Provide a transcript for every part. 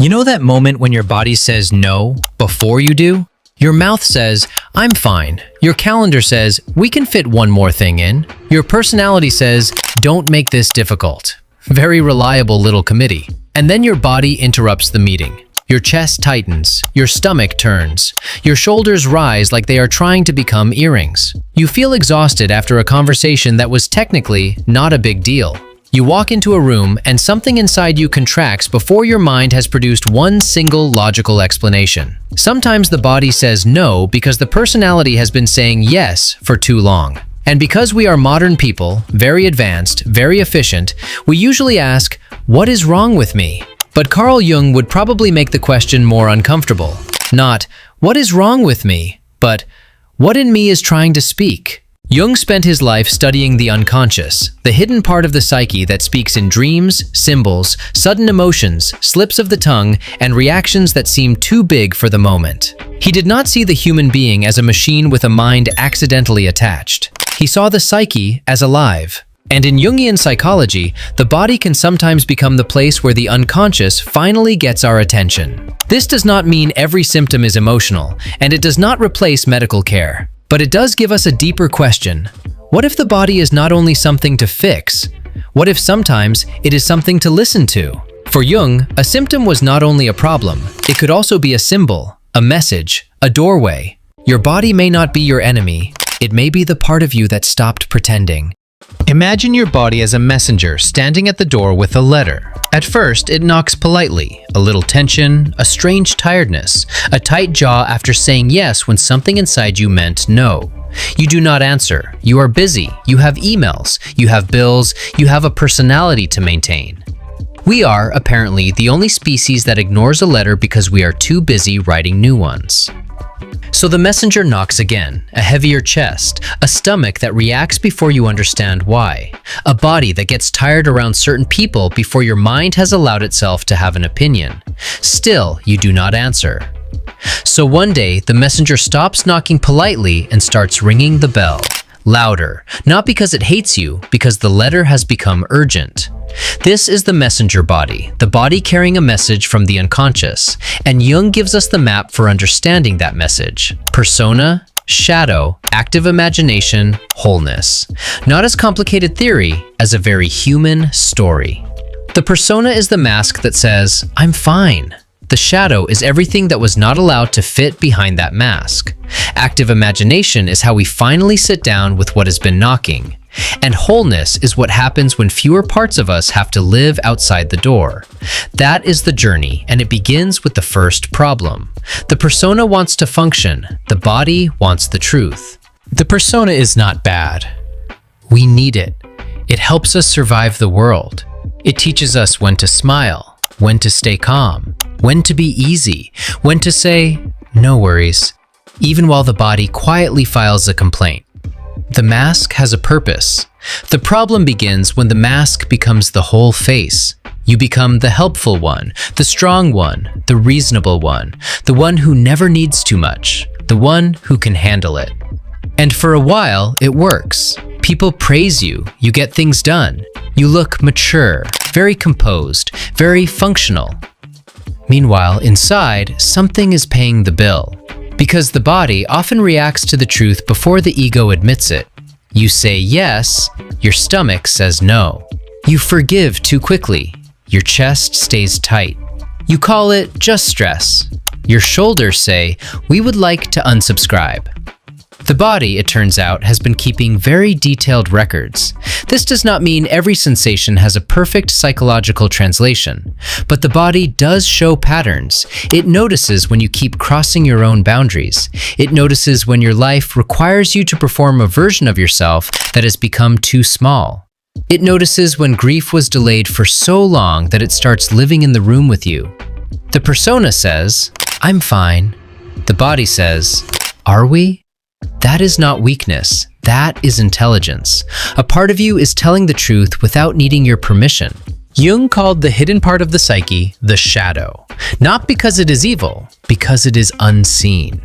You know that moment when your body says no before you do? Your mouth says, I'm fine. Your calendar says, we can fit one more thing in. Your personality says, don't make this difficult. Very reliable little committee. And then your body interrupts the meeting. Your chest tightens, your stomach turns, your shoulders rise like they are trying to become earrings. You feel exhausted after a conversation that was technically not a big deal. You walk into a room and something inside you contracts before your mind has produced one single logical explanation. Sometimes the body says no because the personality has been saying yes for too long. And because we are modern people, very advanced, very efficient, we usually ask, what is wrong with me? But Carl Jung would probably make the question more uncomfortable. Not, what is wrong with me? But, what in me is trying to speak? Jung spent his life studying the unconscious, the hidden part of the psyche that speaks in dreams, symbols, sudden emotions, slips of the tongue, and reactions that seem too big for the moment. He did not see the human being as a machine with a mind accidentally attached. He saw the psyche as alive. And in Jungian psychology, the body can sometimes become the place where the unconscious finally gets our attention. This does not mean every symptom is emotional, and it does not replace medical care. But it does give us a deeper question. What if the body is not only something to fix? What if sometimes it is something to listen to? For Jung, a symptom was not only a problem, it could also be a symbol, a message, a doorway. Your body may not be your enemy, it may be the part of you that stopped pretending. Imagine your body as a messenger standing at the door with a letter. At first, it knocks politely, a little tension, a strange tiredness, a tight jaw after saying yes when something inside you meant no. You do not answer. You are busy. You have emails. You have bills. You have a personality to maintain. We are, apparently, the only species that ignores a letter because we are too busy writing new ones. So the messenger knocks again, a heavier chest, a stomach that reacts before you understand why, a body that gets tired around certain people before your mind has allowed itself to have an opinion. Still, you do not answer. So one day, the messenger stops knocking politely and starts ringing the bell. Louder, not because it hates you, because the letter has become urgent. This is the messenger body, the body carrying a message from the unconscious, and Jung gives us the map for understanding that message. Persona, shadow, active imagination, wholeness. Not as complicated theory as a very human story. The persona is the mask that says, I'm fine. The shadow is everything that was not allowed to fit behind that mask. Active imagination is how we finally sit down with what has been knocking. And wholeness is what happens when fewer parts of us have to live outside the door. That is the journey, and it begins with the first problem. The persona wants to function. The body wants the truth. The persona is not bad. We need it. It helps us survive the world. It teaches us when to smile, when to stay calm, when to be easy, when to say, no worries, even while the body quietly files a complaint. The mask has a purpose. The problem begins when the mask becomes the whole face. You become the helpful one, the strong one, the reasonable one, the one who never needs too much, the one who can handle it. And for a while, it works. People praise you, you get things done. You look mature, very composed, very functional. Meanwhile, inside, something is paying the bill. Because the body often reacts to the truth before the ego admits it. You say yes, your stomach says no. You forgive too quickly, your chest stays tight. You call it just stress. Your shoulders say, we would like to unsubscribe. The body, it turns out, has been keeping very detailed records. This does not mean every sensation has a perfect psychological translation, but the body does show patterns. It notices when you keep crossing your own boundaries. It notices when your life requires you to perform a version of yourself that has become too small. It notices when grief was delayed for so long that it starts living in the room with you. The persona says, I'm fine. The body says, are we? That is not weakness, that is intelligence. A part of you is telling the truth without needing your permission. Jung called the hidden part of the psyche the shadow, not because it is evil, because it is unseen.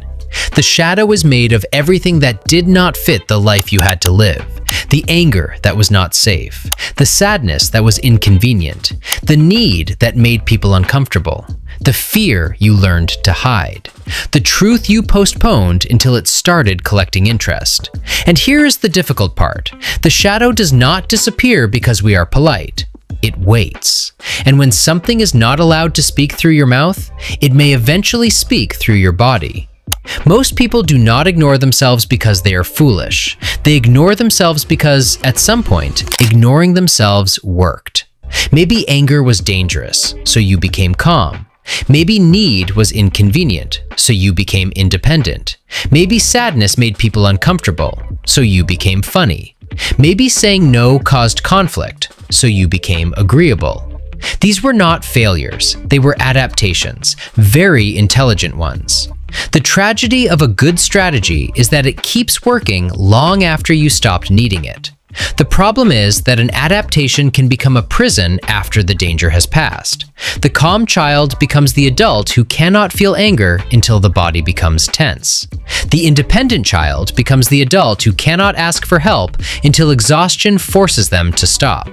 The shadow is made of everything that did not fit the life you had to live. The anger that was not safe, the sadness that was inconvenient, the need that made people uncomfortable, the fear you learned to hide, the truth you postponed until it started collecting interest. And here is the difficult part. The shadow does not disappear because we are polite. It waits. And when something is not allowed to speak through your mouth, it may eventually speak through your body. Most people do not ignore themselves because they are foolish. They ignore themselves because, at some point, ignoring themselves worked. Maybe anger was dangerous, so you became calm. Maybe need was inconvenient, so you became independent. Maybe sadness made people uncomfortable, so you became funny. Maybe saying no caused conflict, so you became agreeable. These were not failures, they were adaptations, very intelligent ones. The tragedy of a good strategy is that it keeps working long after you stopped needing it. The problem is that an adaptation can become a prison after the danger has passed. The calm child becomes the adult who cannot feel anger until the body becomes tense. The independent child becomes the adult who cannot ask for help until exhaustion forces them to stop.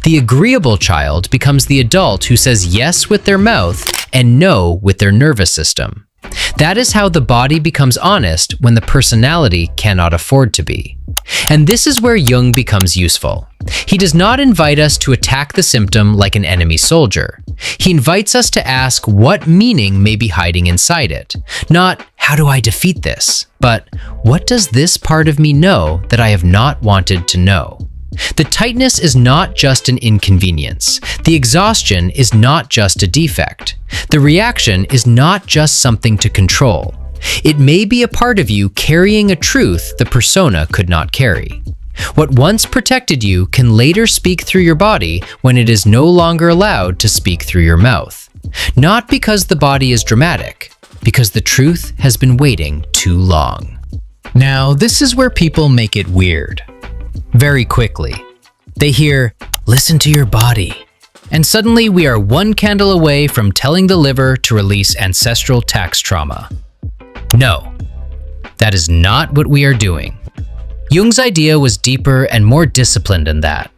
The agreeable child becomes the adult who says yes with their mouth and no with their nervous system. That is how the body becomes honest when the personality cannot afford to be. And this is where Jung becomes useful. He does not invite us to attack the symptom like an enemy soldier. He invites us to ask what meaning may be hiding inside it. Not, how do I defeat this? But, what does this part of me know that I have not wanted to know? The tightness is not just an inconvenience. The exhaustion is not just a defect. The reaction is not just something to control. It may be a part of you carrying a truth the persona could not carry. What once protected you can later speak through your body when it is no longer allowed to speak through your mouth. Not because the body is dramatic, because the truth has been waiting too long. Now, this is where people make it weird. Very quickly. They hear, "Listen to your body." And suddenly we are one candle away from telling the liver to release ancestral tax trauma. No, that is not what we are doing. Jung's idea was deeper and more disciplined than that.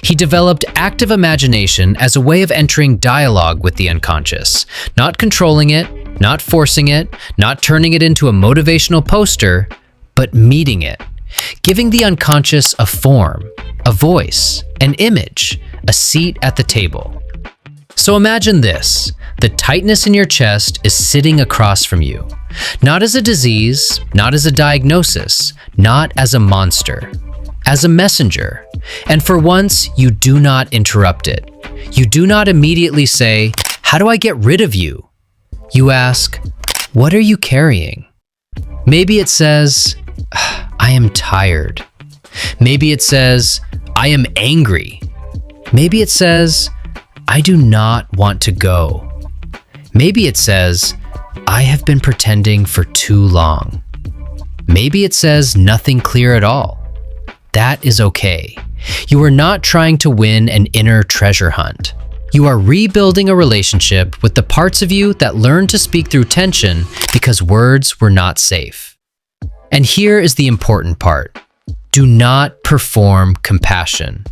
He developed active imagination as a way of entering dialogue with the unconscious, not controlling it, not forcing it, not turning it into a motivational poster, but meeting it, giving the unconscious a form, a voice, an image, a seat at the table. So imagine this. The tightness in your chest is sitting across from you. Not as a disease, not as a diagnosis, not as a monster, as a messenger. And for once, you do not interrupt it. You do not immediately say, "How do I get rid of you?" You ask, "What are you carrying?" Maybe it says, "I am tired." Maybe it says, "I am angry." Maybe it says, "I do not want to go." Maybe it says, "I have been pretending for too long." Maybe it says nothing clear at all. That is okay. You are not trying to win an inner treasure hunt. You are rebuilding a relationship with the parts of you that learned to speak through tension because words were not safe. And here is the important part. Do not perform compassion.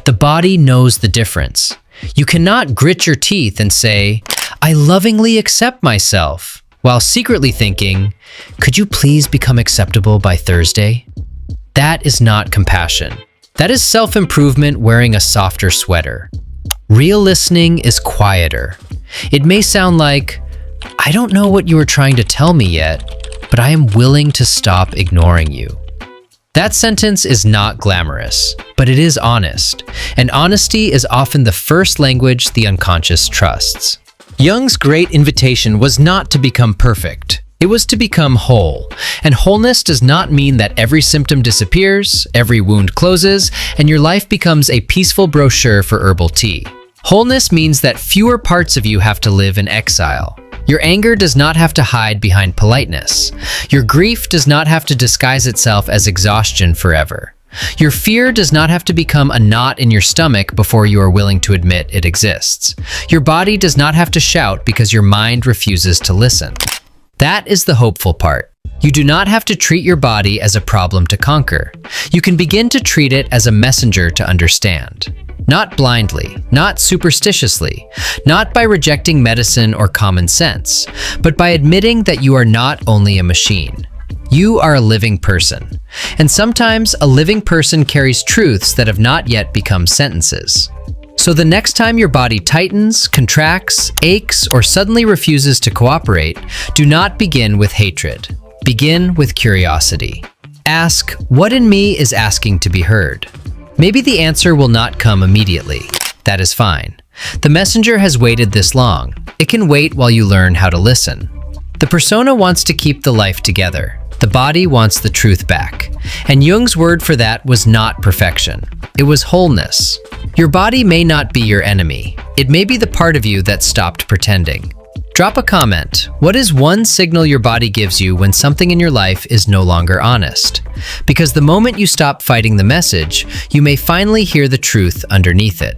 The body knows the difference. You cannot grit your teeth and say, "I lovingly accept myself," while secretly thinking, "Could you please become acceptable by Thursday?" That is not compassion. That is self-improvement wearing a softer sweater. Real listening is quieter. It may sound like, "I don't know what you are trying to tell me yet, but I am willing to stop ignoring you." That sentence is not glamorous, but it is honest, and honesty is often the first language the unconscious trusts. Jung's great invitation was not to become perfect. It was to become whole, and wholeness does not mean that every symptom disappears, every wound closes, and your life becomes a peaceful brochure for herbal tea. Wholeness means that fewer parts of you have to live in exile. Your anger does not have to hide behind politeness. Your grief does not have to disguise itself as exhaustion forever. Your fear does not have to become a knot in your stomach before you are willing to admit it exists. Your body does not have to shout because your mind refuses to listen. That is the hopeful part. You do not have to treat your body as a problem to conquer. You can begin to treat it as a messenger to understand. Not blindly, not superstitiously, not by rejecting medicine or common sense, but by admitting that you are not only a machine. You are a living person. And sometimes a living person carries truths that have not yet become sentences. So the next time your body tightens, contracts, aches, or suddenly refuses to cooperate, do not begin with hatred. Begin with curiosity. Ask, what in me is asking to be heard? Maybe the answer will not come immediately. That is fine. The messenger has waited this long. It can wait while you learn how to listen. The persona wants to keep the life together. The body wants the truth back. And Jung's word for that was not perfection. It was wholeness. Your body may not be your enemy. It may be the part of you that stopped pretending. Drop a comment. What is one signal your body gives you when something in your life is no longer honest? Because the moment you stop fighting the message, you may finally hear the truth underneath it.